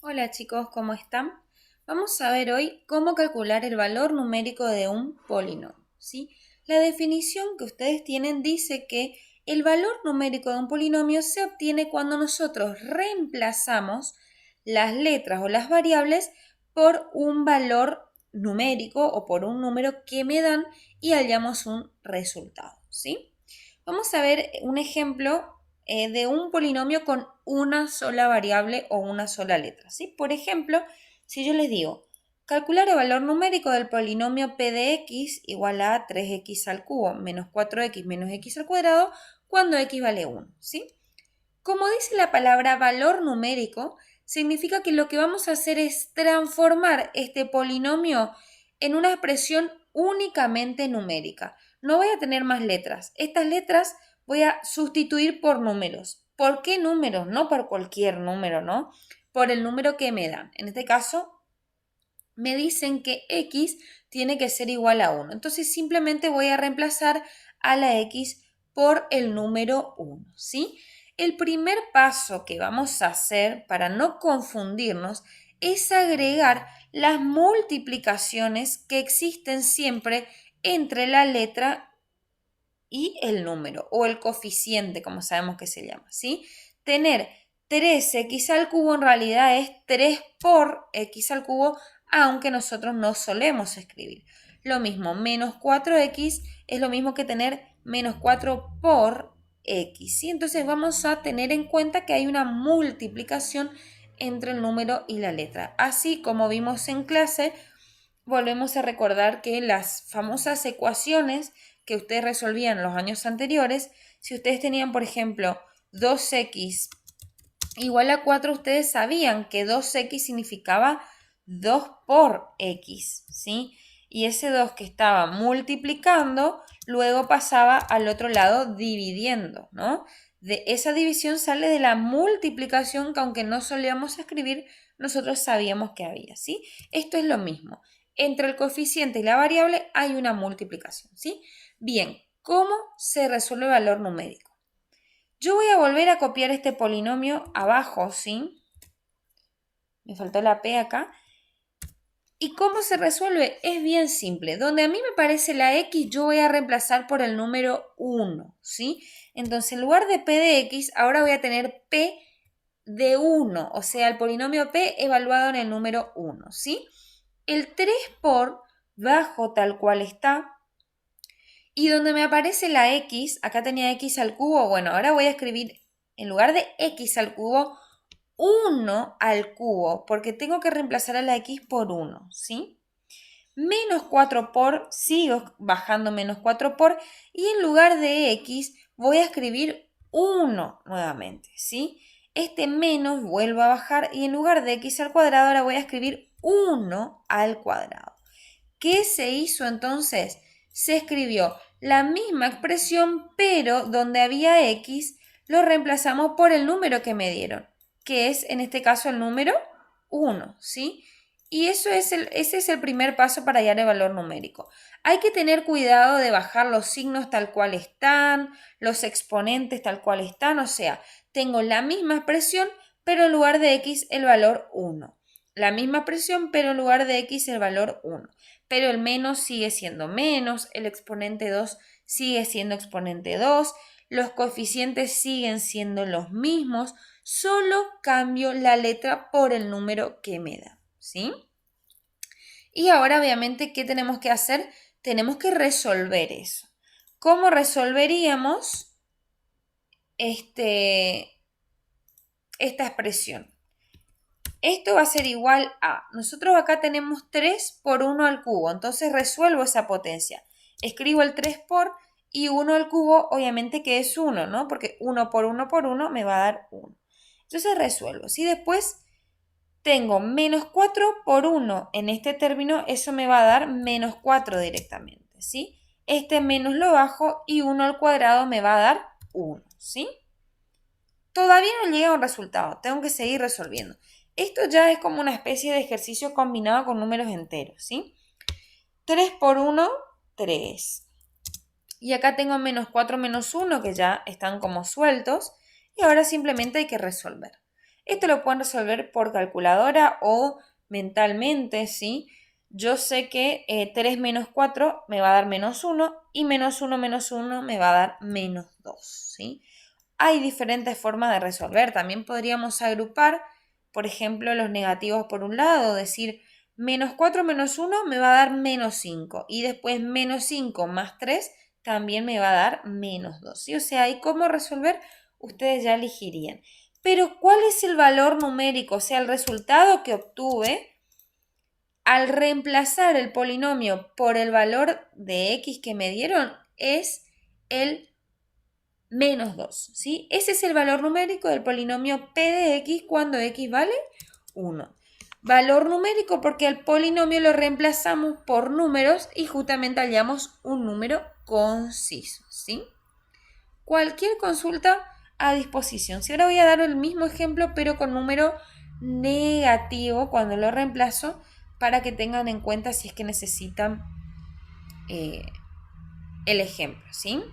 Hola chicos, ¿cómo están? Vamos a ver hoy cómo calcular el valor numérico de un polinomio, ¿sí? La definición que ustedes tienen dice que el valor numérico de un polinomio se obtiene cuando nosotros reemplazamos las letras o las variables por un valor numérico o por un número que me dan y hallamos un resultado, ¿sí? Vamos a ver un ejemplo de un polinomio con una sola variable o una sola letra, ¿sí? Por ejemplo, si yo les digo, calcular el valor numérico del polinomio p de x igual a 3x al cubo menos 4x menos x al cuadrado cuando x vale 1, ¿sí? Como dice la palabra valor numérico, significa que lo que vamos a hacer es transformar este polinomio en una expresión únicamente numérica. No voy a tener más letras. Estas letras voy a sustituir por números. ¿Por qué números? No por cualquier número, ¿no? Por el número que me dan. En este caso, me dicen que x tiene que ser igual a 1. Entonces, simplemente voy a reemplazar a la x por el número 1, ¿sí? El primer paso que vamos a hacer para no confundirnos es agregar las multiplicaciones que existen siempre entre la letra y el número o el coeficiente, como sabemos que se llama, ¿sí? Tener 3x al cubo en realidad es 3 por x al cubo, aunque nosotros no solemos escribir. Lo mismo, menos 4x es lo mismo que tener menos 4 por x, ¿sí? Entonces vamos a tener en cuenta que hay una multiplicación entre el número y la letra. Así como vimos en clase, volvemos a recordar que las famosas ecuaciones que ustedes resolvían en los años anteriores, si ustedes tenían, por ejemplo, 2x igual a 4, ustedes sabían que 2x significaba 2 por x, ¿sí? Y ese 2 que estaba multiplicando, luego pasaba al otro lado dividiendo, ¿no? De esa división sale de la multiplicación que aunque no solíamos escribir, nosotros sabíamos que había, ¿sí? Esto es lo mismo. Entre el coeficiente y la variable hay una multiplicación, ¿sí? Bien, ¿cómo se resuelve el valor numérico? Yo voy a volver a copiar este polinomio abajo, ¿sí? Me faltó la P acá. ¿Y cómo se resuelve? Es bien simple. Donde a mí me parece la X, yo voy a reemplazar por el número 1, ¿sí? Entonces, en lugar de P de X, ahora voy a tener P de 1, o sea, el polinomio P evaluado en el número 1, ¿sí? El 3 por bajo tal cual está. Y donde me aparece la x, acá tenía x al cubo, bueno, ahora voy a escribir en lugar de x al cubo, 1 al cubo, porque tengo que reemplazar a la x por 1, ¿sí? Menos 4 por, sigo bajando menos 4 por, y en lugar de x voy a escribir 1 nuevamente, ¿sí? Este menos vuelvo a bajar y en lugar de x al cuadrado ahora voy a escribir 1 al cuadrado. ¿Qué se hizo entonces? Se escribió la misma expresión, pero donde había x, lo reemplazamos por el número que me dieron, que es en este caso el número 1, ¿sí? Y ese es el primer paso para hallar el valor numérico. Hay que tener cuidado de bajar los signos tal cual están, los exponentes tal cual están, o sea, tengo la misma expresión, pero en lugar de x el valor 1. La misma expresión, pero en lugar de x el valor 1. Pero el menos sigue siendo menos, el exponente 2 sigue siendo exponente 2, los coeficientes siguen siendo los mismos, solo cambio la letra por el número que me da, ¿sí? Y ahora obviamente, ¿qué tenemos que hacer? Tenemos que resolver eso. ¿Cómo resolveríamos esta expresión? Esto va a ser igual a, nosotros acá tenemos 3 por 1 al cubo, entonces resuelvo esa potencia. Escribo el 3 por y 1 al cubo, obviamente que es 1, ¿no? Porque 1 por 1 por 1 me va a dar 1. Entonces resuelvo. Si después tengo menos 4 por 1 en este término, eso me va a dar menos 4 directamente, ¿sí? Este menos lo bajo y 1 al cuadrado me va a dar 1, ¿sí? Todavía no llega a un resultado, tengo que seguir resolviendo. Esto ya es como una especie de ejercicio combinado con números enteros, ¿sí? 3 por 1, 3. Y acá tengo menos 4 menos 1 que ya están como sueltos. Y ahora simplemente hay que resolver. Esto lo pueden resolver por calculadora o mentalmente, ¿sí? Yo sé que 3 menos 4 me va a dar menos 1 y menos 1 menos 1 me va a dar menos 2, ¿sí? Hay diferentes formas de resolver. También podríamos agrupar, por ejemplo, los negativos por un lado, decir menos 4 menos 1 me va a dar menos 5 y después menos 5 más 3 también me va a dar menos 2, ¿sí? O sea, ¿y cómo resolver? Ustedes ya elegirían. Pero ¿cuál es el valor numérico? O sea, el resultado que obtuve al reemplazar el polinomio por el valor de x que me dieron es el menos 2, ¿sí? Ese es el valor numérico del polinomio p de x cuando x vale 1. Valor numérico porque el polinomio lo reemplazamos por números y justamente hallamos un número conciso, ¿sí? Cualquier consulta a disposición. Si ahora voy a dar el mismo ejemplo pero con número negativo cuando lo reemplazo para que tengan en cuenta si es que necesitan el ejemplo, ¿sí?